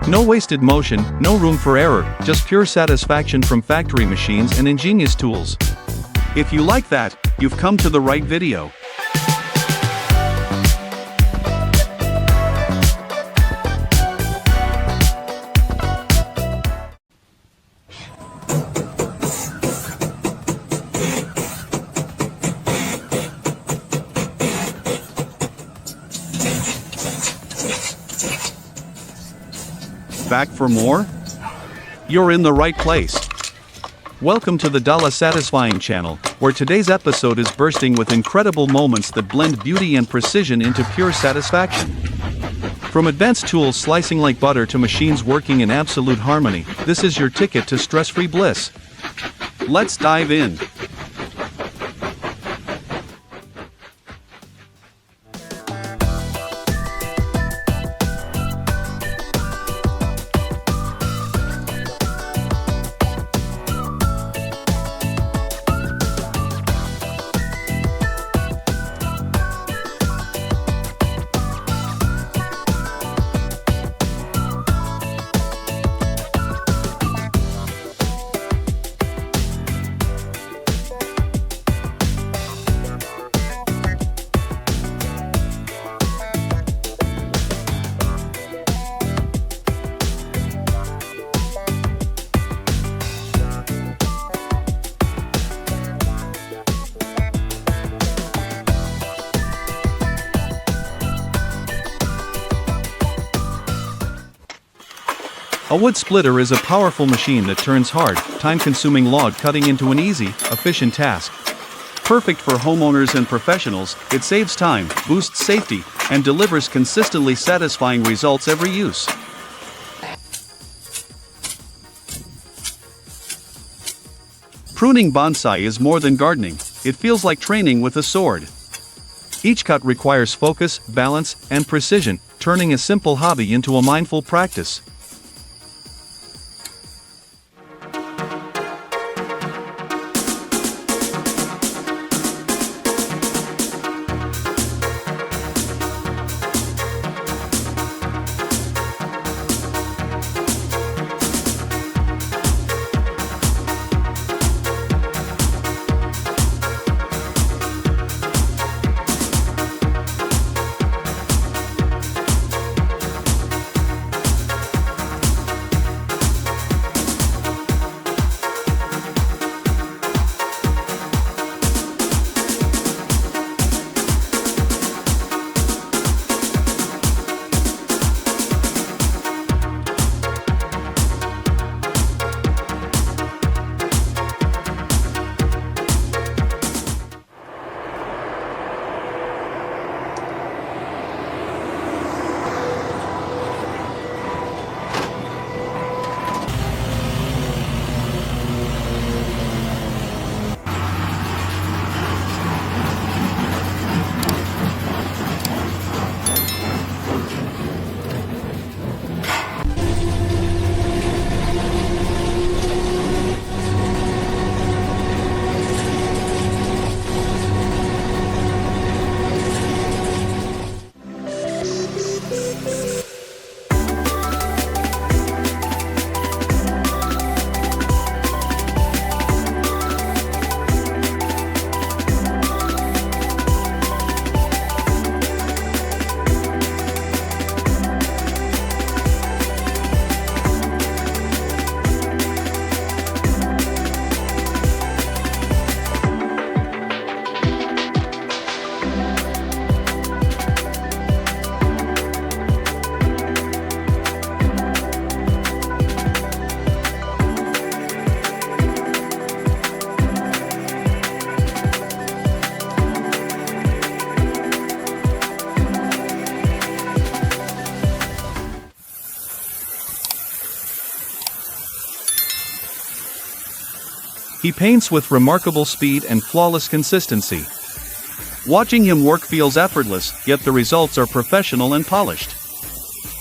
No wasted motion, no room for error, just pure satisfaction from factory machines and ingenious tools. If you like that, you've come to the right video. Back for more? You're in the right place. Welcome to the Satisfying channel, where today's episode is bursting with incredible moments that blend beauty and precision into pure satisfaction. From advanced tools slicing like butter to machines working in absolute harmony, this is your ticket to stress-free bliss. Let's dive in. A wood splitter is a powerful machine that turns hard, time-consuming log cutting into an easy, efficient task. Perfect for homeowners and professionals, it saves time, boosts safety, and delivers consistently satisfying results every use. Pruning bonsai is more than gardening, it feels like training with a sword. Each cut requires focus, balance, and precision, turning a simple hobby into a mindful practice. He paints with remarkable speed and flawless consistency. Watching him work feels effortless, yet the results are professional and polished.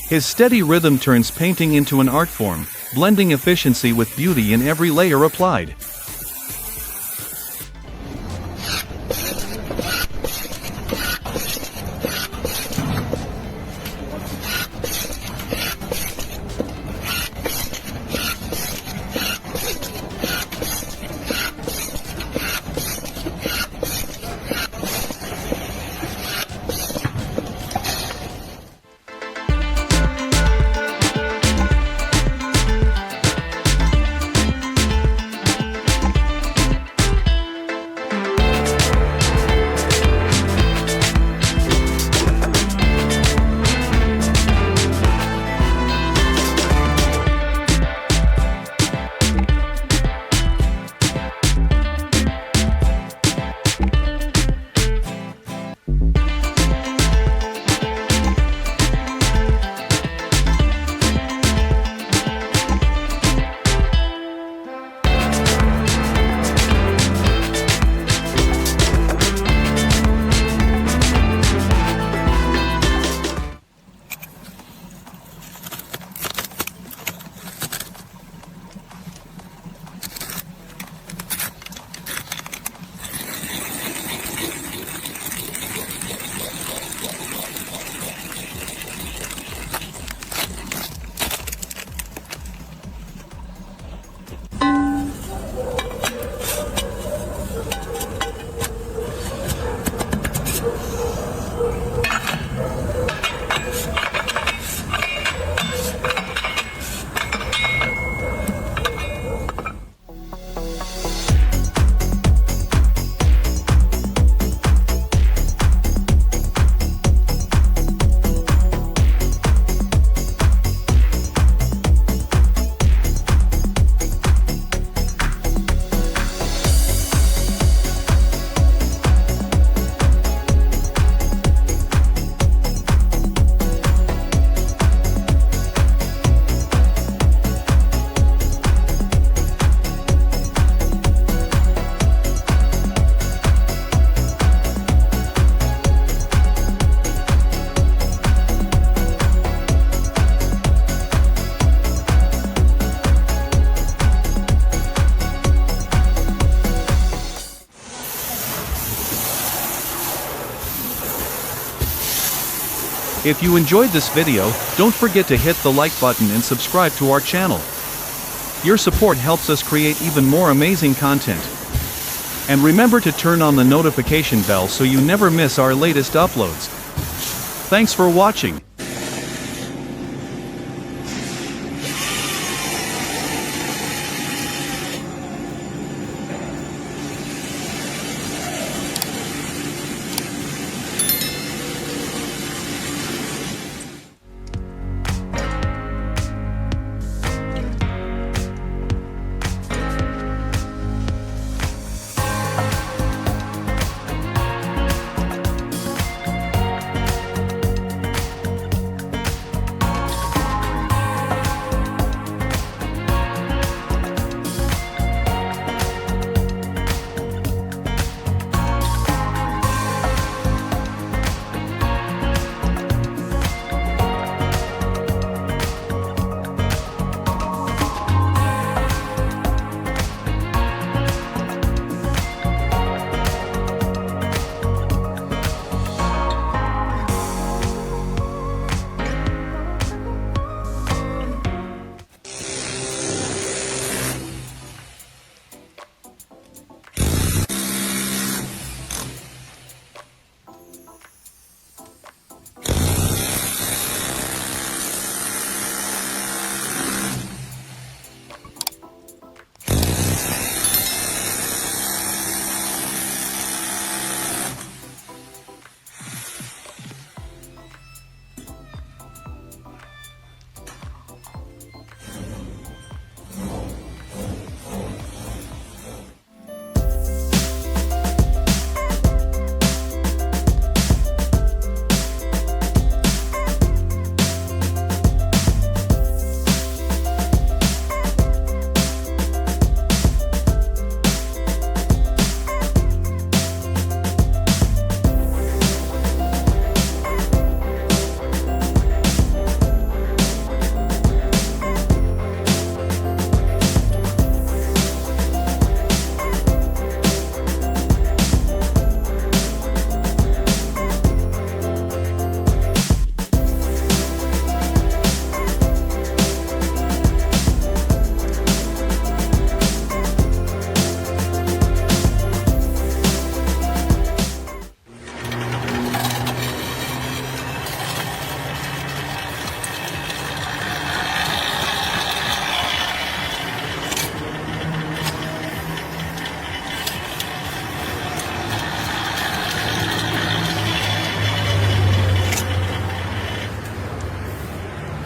His steady rhythm turns painting into an art form, blending efficiency with beauty in every layer applied. If you enjoyed this video, don't forget to hit the like button and subscribe to our channel. Your support helps us create even more amazing content. And remember to turn on the notification bell so you never miss our latest uploads. Thanks for watching.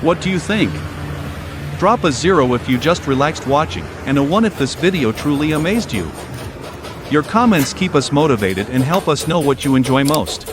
What do you think? Drop a 0 if you just relaxed watching, and a 1 if this video truly amazed you. Your comments keep us motivated and help us know what you enjoy most.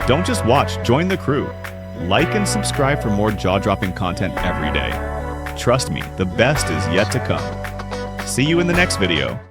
Don't just watch, join the crew. Like and subscribe for more jaw-dropping content every day. Trust me, the best is yet to come. See you in the next video.